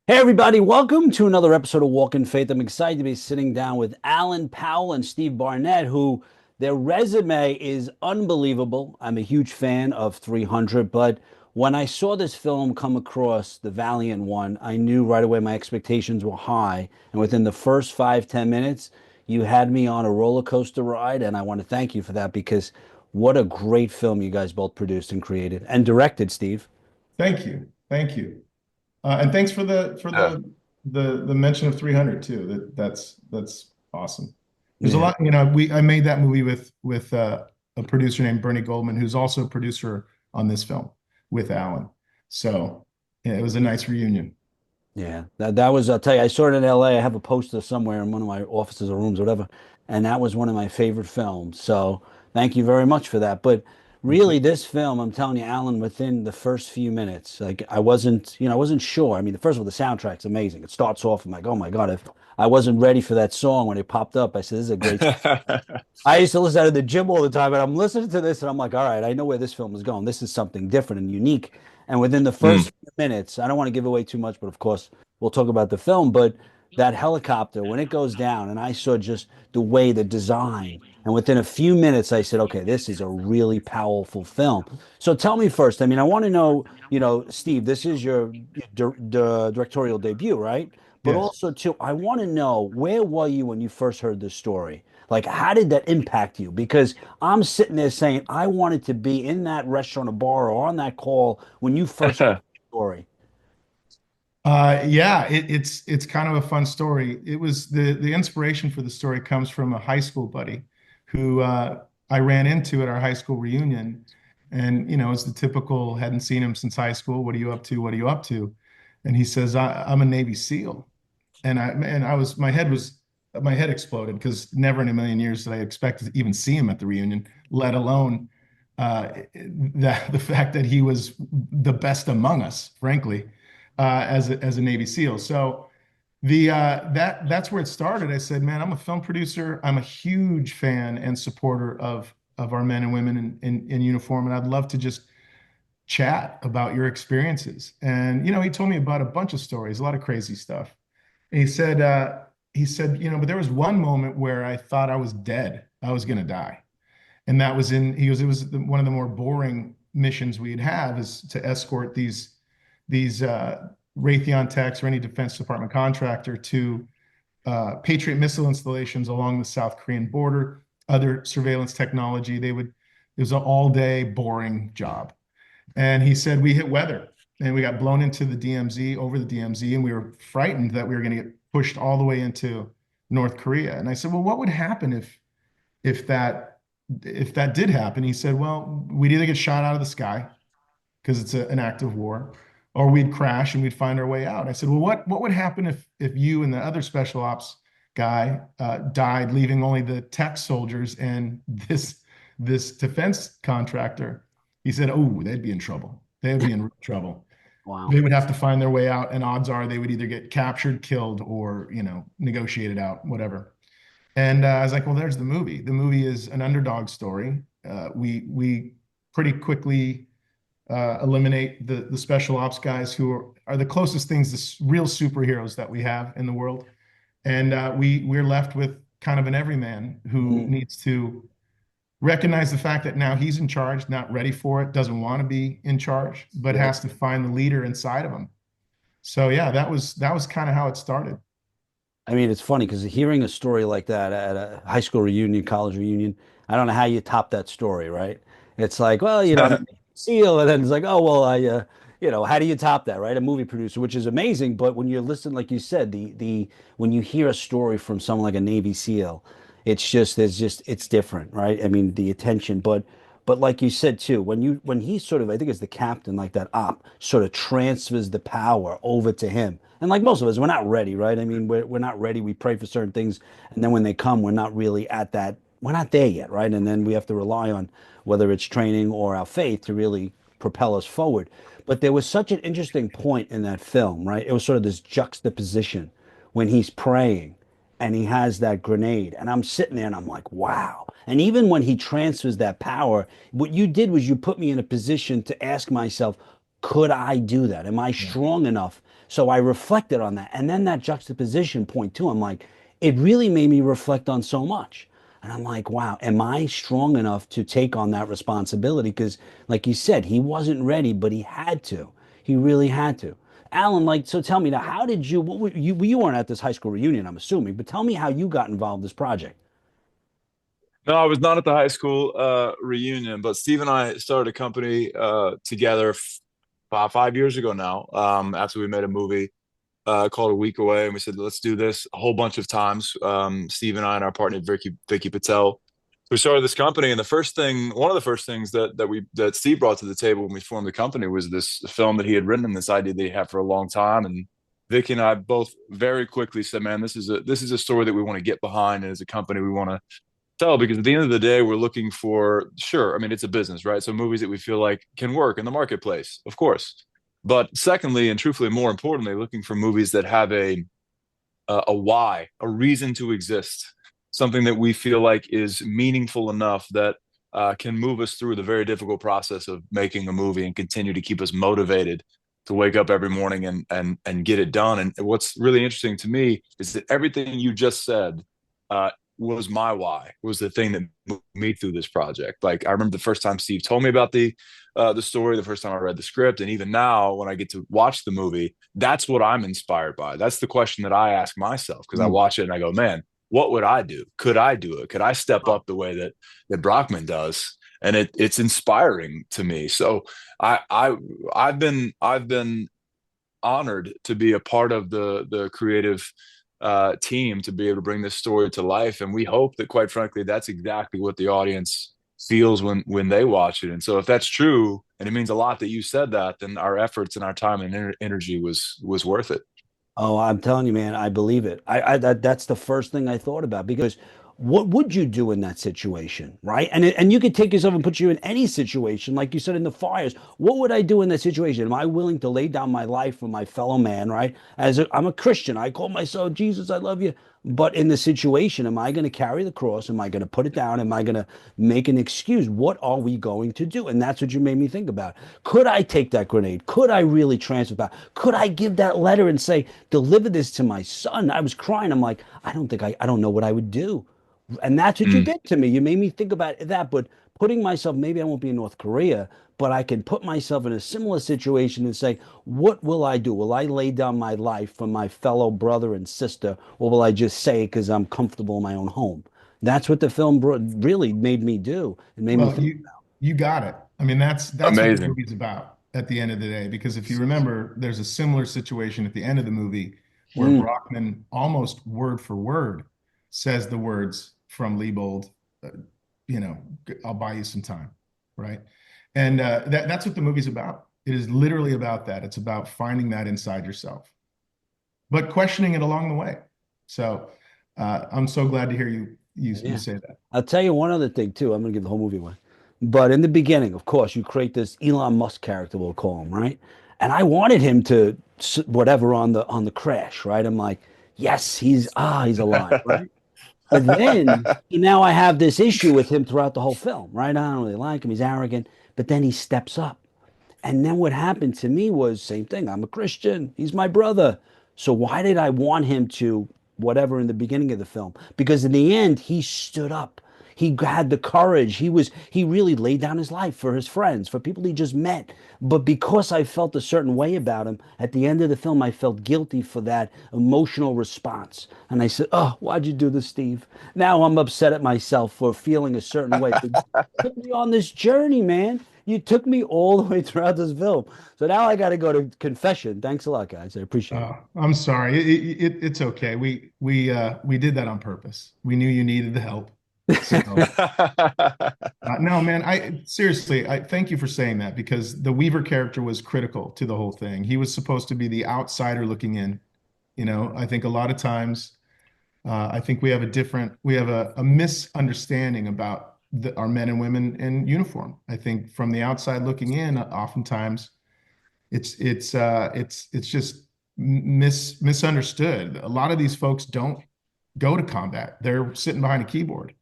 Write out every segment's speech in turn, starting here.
Hey, everybody, welcome to another episode of Walk in Faith. I'm excited to be sitting down with Alan Powell and Steve Barnett, who their resume is unbelievable. I'm a huge fan of 300, but when I saw this film come across, the Valiant One, I knew right away my expectations were high. And within the first 5, 10 minutes, you had me on a roller coaster ride. And I want to thank you for that because what a great film you guys both produced and created and directed, Steve. Thank you. Thank you. And thanks for the for Yeah. the mention of 300 too. That's awesome. There's a Yeah. lot, I made that movie with a producer named Bernie Goldman, who's also a producer on this film with Alan. So yeah, it was a nice reunion. Yeah, that was, I'll tell you, I saw it in LA. I have a poster somewhere in one of my offices or rooms or whatever, and that was one of my favorite films. So thank you very much for that. But really, this film, I'm telling you, Alan, within the first few minutes, like I wasn't sure. I mean, first of all, the soundtrack's amazing. It starts off, I'm like, oh my God, if I wasn't ready for that song when it popped up, I said, this is a great. I used to listen to the gym all the time, and I'm listening to this, and I'm like, all right, I know where this film is going. This is something different and unique. And within the Mm. first few minutes, I don't want to give away too much, but of course, we'll talk about the film. But that helicopter, when it goes down, and I saw just the way, the design, and within a few minutes, I said, okay, this is a really powerful film. So tell me first, I mean, I want to know, Steve, this is your directorial debut, right? But Yes. also, too, I want to know where were you when you first heard this story? Like, how did that impact you? Because I'm sitting there saying, I wanted to be in that restaurant or bar or on that call when you first heard the story. Yeah, it's kind of a fun story. It was the inspiration for the story comes from a high school buddy who I ran into at our high school reunion, and it's the typical hadn't seen him since high school. What are you up to? What are you up to? And he says, I'm a Navy SEAL, and I was my head exploded because never in a million years did I expect to even see him at the reunion, let alone that the fact that he was the best among us, frankly, as a Navy SEAL. So that's where it started. I said, man, I'm a film producer. I'm a huge fan and supporter of our men and women in uniform, and I'd love to just chat about your experiences. And he told me about a bunch of stories, a lot of crazy stuff. And he said, but there was one moment where I thought I was dead. I was going to die. And that was he goes, it was one of the more boring missions we'd have is to escort these Raytheon techs or any Defense Department contractor to Patriot missile installations along the South Korean border, other surveillance technology. It was an all day boring job. And he said, we hit weather and we got blown into the DMZ, over the DMZ, and we were frightened that we were going to get pushed all the way into North Korea. And I said, well, what would happen if that if that did happen? He said, well, we'd either get shot out of the sky because it's an act of war, or we'd crash and we'd find our way out. I said, well, what would happen if you and the other special ops guy died, leaving only the tech soldiers and this defense contractor? He said, oh, they'd be in trouble. They'd be in real trouble. Wow. They would have to find their way out, and odds are they would either get captured, killed, or negotiated out, whatever. And I was like, well, there's the movie. The movie is an underdog story. We pretty quickly eliminate the special ops guys who are the closest things to real superheroes that we have in the world, and we're left with kind of an everyman who Mm. needs to recognize the fact that now he's in charge, not ready for it, doesn't want to be in charge, but Yep. has to find the leader inside of him. So yeah, that was kind of how it started. I mean, it's funny because hearing a story like that at a high school reunion, college reunion, I don't know how you top that story, right? It's like, well, I'm a SEAL, and then it's like, oh, well, how do you top that, right? A movie producer, which is amazing, but when you listen, like you said, the when you hear a story from someone like a Navy SEAL, it's different, right? I mean, the attention, but like you said too, when he sort of, I think it's the captain, like that op, sort of transfers the power over to him. And like most of us, we're not ready, right? I mean, we're not ready. We pray for certain things, and then when they come, we're not really at that. We're not there yet, right? And then we have to rely on whether it's training or our faith to really propel us forward. But there was such an interesting point in that film, right? It was sort of this juxtaposition when he's praying and he has that grenade. And I'm sitting there and I'm like, wow. And even when he transfers that power, what you did was you put me in a position to ask myself, could I do that? Am I Yeah. strong enough So I reflected on that. And then that juxtaposition point too, I'm like, it really made me reflect on so much. And I'm like, wow, am I strong enough to take on that responsibility? Because, like you said, he wasn't ready, but he had to. He really had to. Alan, like, so tell me now, how did you, what were you weren't at this high school reunion, I'm assuming, but tell me how you got involved in this project. No, I was not at the high school reunion, but Steve and I started a company together 5 years ago now. After we made a movie called A Week Away, and we said let's do this a whole bunch of times. Steve and I and our partner Vicky Patel. We started this company, and one of the first things that Steve brought to the table when we formed the company was this film that he had written and this idea that he had for a long time. And Vicky and I both very quickly said, "Man, this is a story that we want to get behind, and as a company, we want to tell because at the end of the day, we're looking for, sure, I mean, it's a business, right? So movies that we feel like can work in the marketplace, of course. But secondly, and truthfully, more importantly, looking for movies that have a why, a reason to exist, something that we feel like is meaningful enough that can move us through the very difficult process of making a movie and continue to keep us motivated to wake up every morning and get it done. And what's really interesting to me is that everything you just said uh, was my why, was the thing that moved me through this project. Like I remember the first time Steve told me about the story, the first time I read the script, and even now when I get to watch the movie, that's what I'm inspired by. That's the question that I ask myself because I Mm. watch it and I go, man, what would I do? Could I do it? Could I step up the way that Brockman does? And it's inspiring to me. So I've been honored to be a part of the creative team to be able to bring this story to life. And we hope that, quite frankly, that's exactly what the audience feels when they watch it. And so, if that's true, and it means a lot that you said that, then our efforts and our time and energy was worth it. Oh, I'm telling you, man, I believe it. That's the first thing I thought about because what would you do in that situation, right? And you could take yourself and put you in any situation, like you said in the fires. What would I do in that situation? Am I willing to lay down my life for my fellow man, right? I'm a Christian, I call myself Jesus, I love you. But in the situation, am I going to carry the cross? Am I going to put it down? Am I going to make an excuse? What are we going to do? And that's what you made me think about. Could I take that grenade? Could I really transfer back? Could I give that letter and say, deliver this to my son? I was crying. I'm like, I don't know what I would do. And that's what you Mm. did to me. You made me think about that, but putting myself, maybe I won't be in North Korea, but I can put myself in a similar situation and say, what will I do? Will I lay down my life for my fellow brother and sister, or will I just say because I'm comfortable in my own home? That's what the film really made me do. It made me Well, think. you got it. I mean, that's what the Amazing. movie's about at the end of the day. Because if you remember, there's a similar situation at the end of the movie where Mm. Brockman almost word for word says the words from Liebold, uh, you know, I'll buy you some time, right? And that's what the movie's about. It is literally about that. It's about finding that inside yourself, but questioning it along the way. So I'm so glad to hear you Yeah. say that. I'll tell you one other thing too. I'm gonna give the whole movie away. But in the beginning, of course, you create this Elon Musk character, we'll call him, right? And I wanted him to whatever on the crash, right? I'm like, yes, he's alive, right? But then now I have this issue with him throughout the whole film, right? I don't really like him. He's arrogant, but then he steps up. And then what happened to me was same thing. I'm a Christian. He's my brother. So why did I want him to whatever in the beginning of the film? Because in the end, he stood up. He had the courage. He really laid down his life for his friends, for people he just met. But because I felt a certain way about him, at the end of the film, I felt guilty for that emotional response. And I said, "Oh, why'd you do this, Steve?" Now I'm upset at myself for feeling a certain way. But you took me on this journey, man. You took me all the way throughout this film. So now I got to go to confession. Thanks a lot, guys. I appreciate it. I'm sorry. It's okay. We did that on purpose. We knew you needed the help. So no, man. I seriously, I thank you for saying that because the Weaver character was critical to the whole thing. He was supposed to be the outsider looking in. I think a lot of times, I think we have a misunderstanding about our men and women in uniform. I think from the outside looking in, oftentimes it's just misunderstood. A lot of these folks don't go to combat. They're sitting behind a keyboard,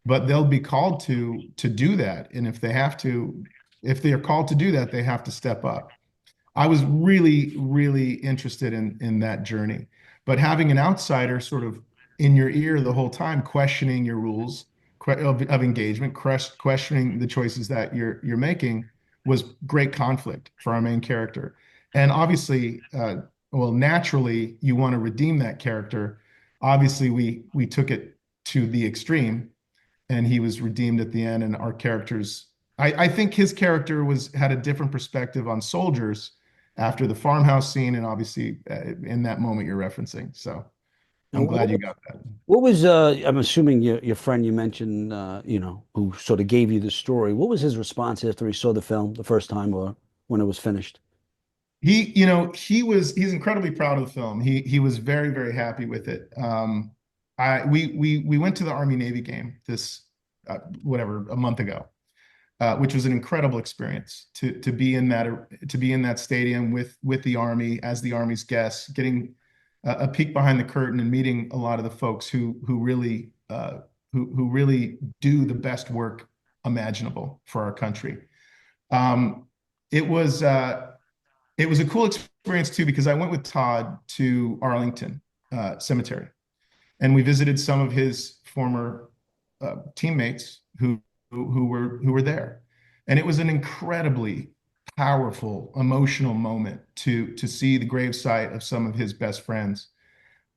but they'll be called to do that. And if they are called to do that, they have to step up. I was really, really interested in that journey. But having an outsider sort of in your ear the whole time, questioning your rules of engagement, questioning the choices that you're making, was great conflict for our main character. And obviously, well, naturally, you want to redeem that character. Obviously, we took it to the extreme, and he was redeemed at the end. And our characters, I think his character was had a different perspective on soldiers after the farmhouse scene, and obviously in that moment you're referencing. So I'm And glad you got that. what was I'm assuming your friend you mentioned who sort of gave you the story. What was his response after he saw the film the first time or when it was finished? He's incredibly proud of the film. He was very, very happy with it. We went to the Army Navy game this whatever a month ago, which was an incredible experience to be in that stadium with the Army as the Army's guests, getting a peek behind the curtain and meeting a lot of the folks who really do the best work imaginable for our country. Um, it was it was a cool experience too because I went with Todd to Arlington Cemetery, and we visited some of his former teammates who were there, and it was an incredibly powerful, emotional moment to see the gravesite of some of his best friends.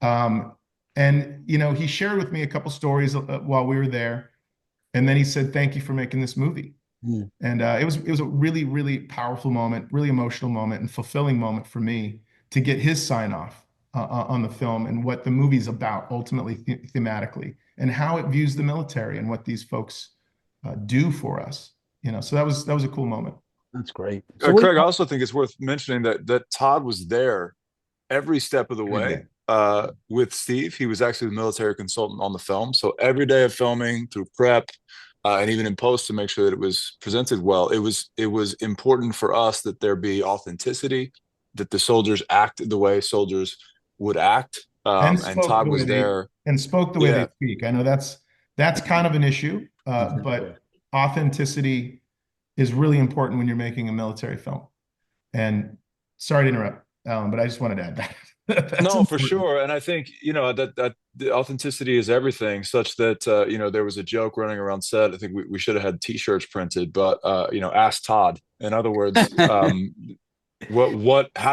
Um, and he shared with me a couple stories while we were there, and then he said, "Thank you for making this movie." Hmm. And it was a really, really powerful moment, really emotional moment, and fulfilling moment for me to get his sign off on the film and what the movie's about ultimately thematically and how it views the military and what these folks do for us. So that was a cool moment. That's great. So what? Craig, I also think it's worth mentioning that Todd was there every step of the Every way day. with Steve. He was actually the military consultant on the film. So every day of filming through prep and even in post to make sure that it was presented well, it was important for us that there be authenticity, that the soldiers act the way soldiers would act. And And spoke Todd the way was they there. and spoke the way they Yeah. speak. I know that's kind of an issue, Exactly. but authenticity is really important when you're making a military film. And sorry to interrupt, Alan, but I just wanted to add that. That's No, for important. sure. And I think, that the authenticity is everything, such that, there was a joke running around set. I think we should have had t-shirts printed, but, ask Todd. In other words, how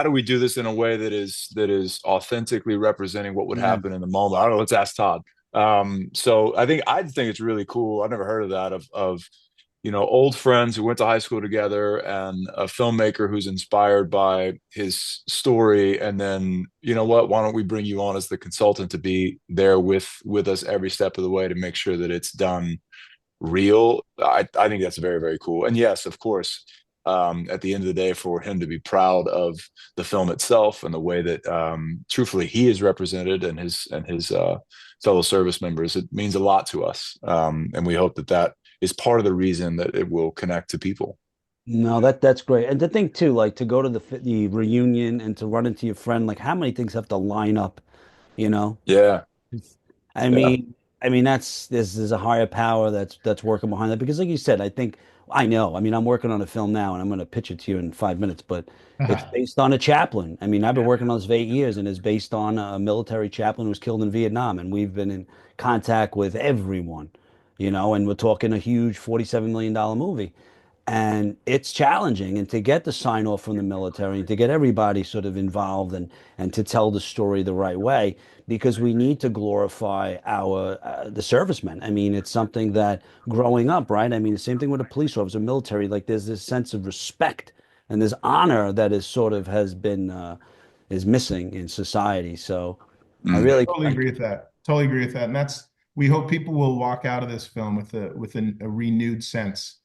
do we do this in a way that is authentically representing what would Yeah. happen in the moment? I don't know. Let's ask Todd. So I think it's really cool. I've never heard of that of old friends who went to high school together and a filmmaker who's inspired by his story. And then, you know what, why don't we bring you on as the consultant to be there with us every step of the way to make sure that it's done real. I think that's very, very cool. And yes, of course, at the end of the day, for him to be proud of the film itself and the way that truthfully he is represented and his fellow service members, it means a lot to us. And we hope that is part of the reason that it will connect to people. No, that's great. And to think too, like to go to the reunion and to run into your friend, like how many things have to line up, you know? Yeah. I Yeah. mean, that's there's a higher power that's working behind that because, like you said, I think I know. I mean, I'm working on a film now, and I'm going to pitch it to you in 5 minutes. But it's based on a chaplain. I mean, I've been working on this for 8 years, and it's based on a military chaplain who was killed in Vietnam, and we've been in contact with everyone, and we're talking a huge $47 million movie. And it's challenging. And to get the sign off from the military and to get everybody sort of involved and to tell the story the right way, because we need to glorify our the servicemen. I mean, it's something that growing up, right? I mean, the same thing with a police officer, military, like there's this sense of respect and this honor that is sort of has been is missing in society. So I Mm. really, Totally agree with that. Totally agree with that. And we hope people will walk out of this film with a renewed sense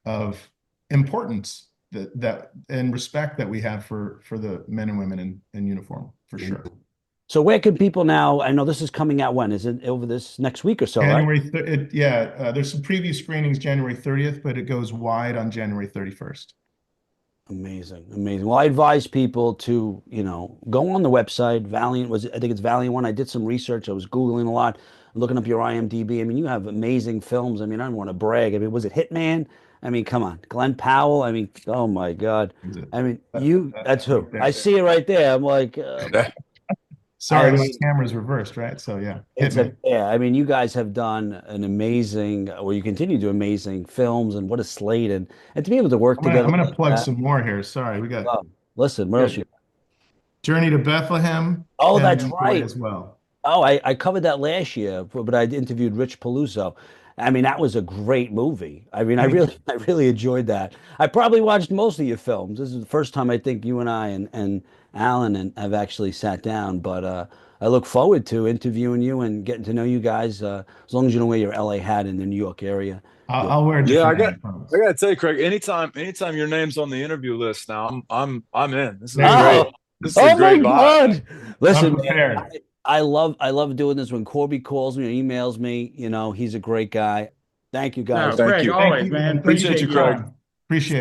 of importance that and respect that we have for the men and women in uniform, for sure. so where can people now? I know this is coming out when? Is it over this next week or so, right? Yeah, there's some preview screenings January 30th, but it goes wide on January 31st. Amazing, amazing. Well, I advise people to, go on the website. I think it's Valiant One. I did some research. I was Googling a lot, looking up your IMDb. I mean, you have amazing films. I mean, I don't want to brag. I mean, was it Hitman? I mean, come on, Glenn Powell. I mean, oh my God. Is it? I mean, That's that's right who. I there. see it right there. I'm like, I Sorry, my mean, camera's reversed, right? So yeah, hit it's me. a, yeah, I mean, you guys have done an amazing, well, you continue to do amazing films and what a slate and to be able to work I'm together gonna like plug that. some more here. Sorry, Well, listen, what we else got you? Journey to Bethlehem, Oh, and that's then Boy right. as well. Oh, I covered that last year, but I interviewed Rich Paluzzo. I mean, that was a great movie. I mean, Thank you. I really enjoyed that. I probably watched most of your films. This is the first time I think you and I and Alan have actually sat down. But I look forward to interviewing you and getting to know you guys. As long as you don't wear your LA hat in the New York area, you'll. I'll wear a Yeah, different ad, I I promise. gotta tell you, Craig, anytime your name's on the interview list now, I'm in. This is There you great. Oh, go. This is a oh my great vibe. God! I'm Listen, man, prepared. I love doing this when Corby calls me or emails me. You know, he's a great guy. Thank you No, guys. Thank Craig, you. Thank always, you, man. and thank you for Appreciate Appreciate you, your you. Craig. time. Appreciate it.